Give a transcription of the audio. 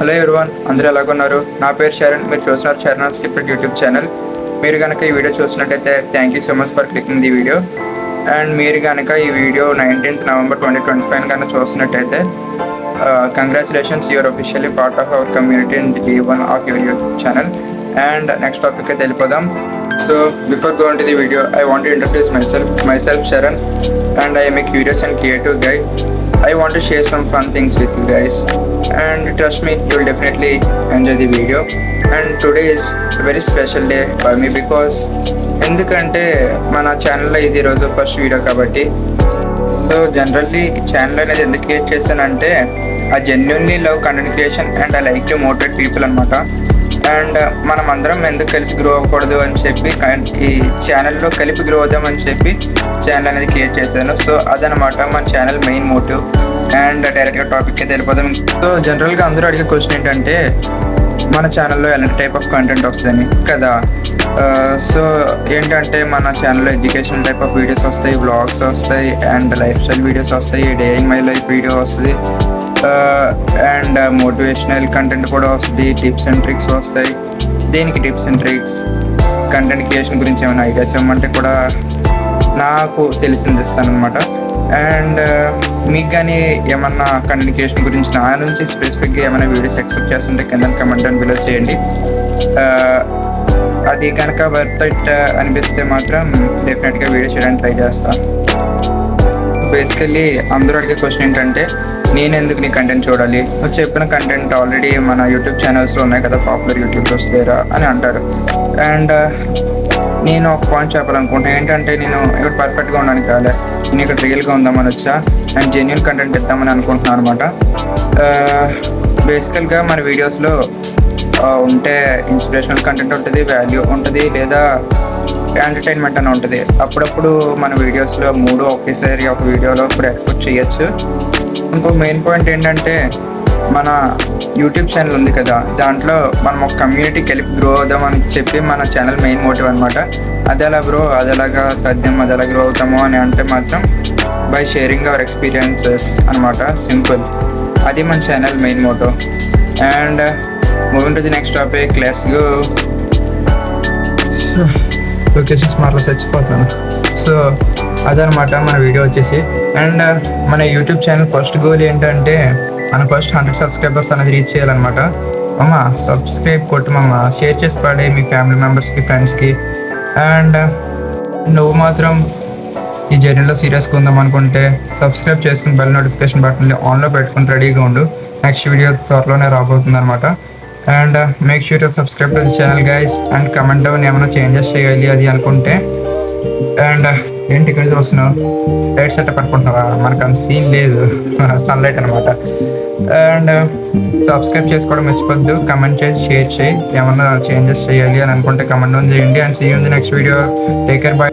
Hello everyone, అందరూ ఎలాగున్నారు? నా పేరు శరణ్. మీరు చూస్తున్నారు చరణ్ స్క్రిప్టెడ్ యూట్యూబ్ ఛానల్. మీరు కనుక ఈ వీడియో చూసినట్టయితే thank you so much for clicking the video. And మీరు కనుక ఈ వీడియో 19th November 2025 కనుక చూసినట్టయితే congratulations, you're officially part of our community in the day 1 of your YouTube channel. And next topic అయితే వెళ్ళిపోదాం. So before going to the video, I want to introduce myself Sharan, and I am a curious and creative guy. I want to share some fun things with you guys, and trust me, you will definitely enjoy the video. And today is a very special day for me because ఎందుకంటే మన ఛానల్లో ఇది రోజు first video కాబట్టి. So generally channel అనేది ఎందుకు create చేశానంటే I genuinely love content creation and I like to motivate people అనమాట. అండ్ మనం అందరం ఎందుకు కలిసి గ్రో అవ్వకూడదు అని చెప్పి ఈ ఛానల్లో కలిపి గ్రో అవుదామని చెప్పి ఛానల్ అనేది క్రియేట్ చేశాను. సో అదనమాట మన ఛానల్ మెయిన్ మోటివ్. అండ్ డైరెక్ట్గా టాపిక్ అయితే వెళ్ళిపోదాం. సో జనరల్గా అందరూ అడిగే క్వశ్చన్ ఏంటంటే మన ఛానల్లో ఎలాంటి టైప్ ఆఫ్ కంటెంట్ వస్తుందని కదా. సో ఏంటంటే మన ఛానల్లో ఎడ్యుకేషనల్ టైప్ ఆఫ్ వీడియోస్ వస్తాయి, వ్లాగ్స్ వస్తాయి, అండ్ లైఫ్ స్టైల్ వీడియోస్ వస్తాయి, day in my life video వస్తుంది, అండ్ మోటివేషనల్ కంటెంట్ కూడా వస్తుంది, టిప్స్ అండ్ ట్రిక్స్ వస్తాయి. దేనికి tips and tricks? Content creation గురించి ఏమైనా ఐడియాస్ ఇవ్వమంటే కూడా నాకు తెలిసింది ఇస్తాను అనమాట. అండ్ మీకు కానీ ఏమన్నా కంటెంట్ క్రియేషన్ గురించి నా నుంచి స్పెసిఫిక్గా ఏమైనా వీడియోస్ ఎక్స్పెక్ట్ చేస్తుంటే కింద కమెంట్ అని బిలో చేయండి. అది కనుక వర్త్ ఇట్ అనిపిస్తే మాత్రం డెఫినెట్గా వీడియో చేయడానికి ట్రై చేస్తాను. బేసికల్లీ అందరూ అడిగే క్వశ్చన్ ఏంటంటే నేను ఎందుకు నీ కంటెంట్ చూడాలి, నువ్వు చెప్పిన కంటెంట్ ఆల్రెడీ మన యూట్యూబ్ ఛానల్స్లో ఉన్నాయి కదా, పాపులర్ యూట్యూబర్స్ దగ్గర అని అంటారు. అండ్ నేను ఒక పాయింట్ చెప్పాలనుకుంటున్నాను ఏంటంటే నేను ఇక్కడ పర్ఫెక్ట్గా ఉండడానికి కాలే, నేను ఇక్కడ రియల్గా ఉందామని వచ్చా అండ్ జెన్యున్ కంటెంట్ ఇద్దామని అనుకుంటున్నాను అనమాట. బేసికల్గా మన వీడియోస్లో ఉంటే ఇన్స్పిరేషనల్ కంటెంట్ ఉంటుంది, వాల్యూ ఉంటుంది, లేదా ఎంటర్టైన్మెంట్ అని ఉంటుంది. అప్పుడప్పుడు మన వీడియోస్లో మూడు ఒకేసారి ఒక వీడియోలో ఇప్పుడు ఎక్స్పెక్ట్ చేయొచ్చు. ఇంకో మెయిన్ పాయింట్ ఏంటంటే మన యూట్యూబ్ ఛానల్ ఉంది కదా, దాంట్లో మనం ఒక కమ్యూనిటీ కలిపి గ్రో అవుదామని చెప్పి మన ఛానల్ మెయిన్ మోటివ్ అనమాట. అది ఎలా బ్రో, అది ఎలాగా సాధ్యం, అది ఎలా గ్రో అవుతాము అని అంటే మాత్రం బై షేరింగ్ అవర్ ఎక్స్పీరియన్సెస్ అనమాట. సింపుల్, అది మన channel main motto. And moving to the next topic, let's go. Locations మార్లో చచ్చిపోతాను. సో అదనమాట మన వీడియో వచ్చేసి. అండ్ మన యూట్యూబ్ ఛానల్ ఫస్ట్ గోల్ ఏంటంటే మన ఫస్ట్ 100 సబ్స్క్రైబర్స్ అనేది రీచ్ చేయాలన్నమాట. అమ్మ సబ్స్క్రైబ్ కొట్టమమ్మ, షేర్ చేసి పడే మీ ఫ్యామిలీ మెంబర్స్కి, ఫ్రెండ్స్కి. అండ్ నువ్వు మాత్రం ఈ జర్నీలో సీరియస్గా ఉందాం అనుకుంటే సబ్స్క్రైబ్ చేసుకుని బెల్ నోటిఫికేషన్ బటన్ని ఆన్లో పెట్టుకుని రెడీగా ఉండు. నెక్స్ట్ వీడియో త్వరలోనే రాబోతుంది అనమాట. And make sure to subscribe to the channel guys. And comment down ఏమైనా చేంజెస్ చేయాలి అది అనుకుంటే. అండ్ ఏంటి ఇక్కడ చూస్తున్నావు, లైట్ సెటప్ అనుకుంటున్నావా? మనకు అంత సీన్ లేదు, సన్లైట్ అనమాట. అండ్ సబ్స్క్రైబ్ చేసుకోవడం మర్చిపోద్దు, కమెంట్ చేసి షేర్ చేయి. ఏమన్నా చేంజెస్ చేయాలి అని అనుకుంటే కమెంట్ డౌన్ చేయండి. And see you in the next video. Take care, by.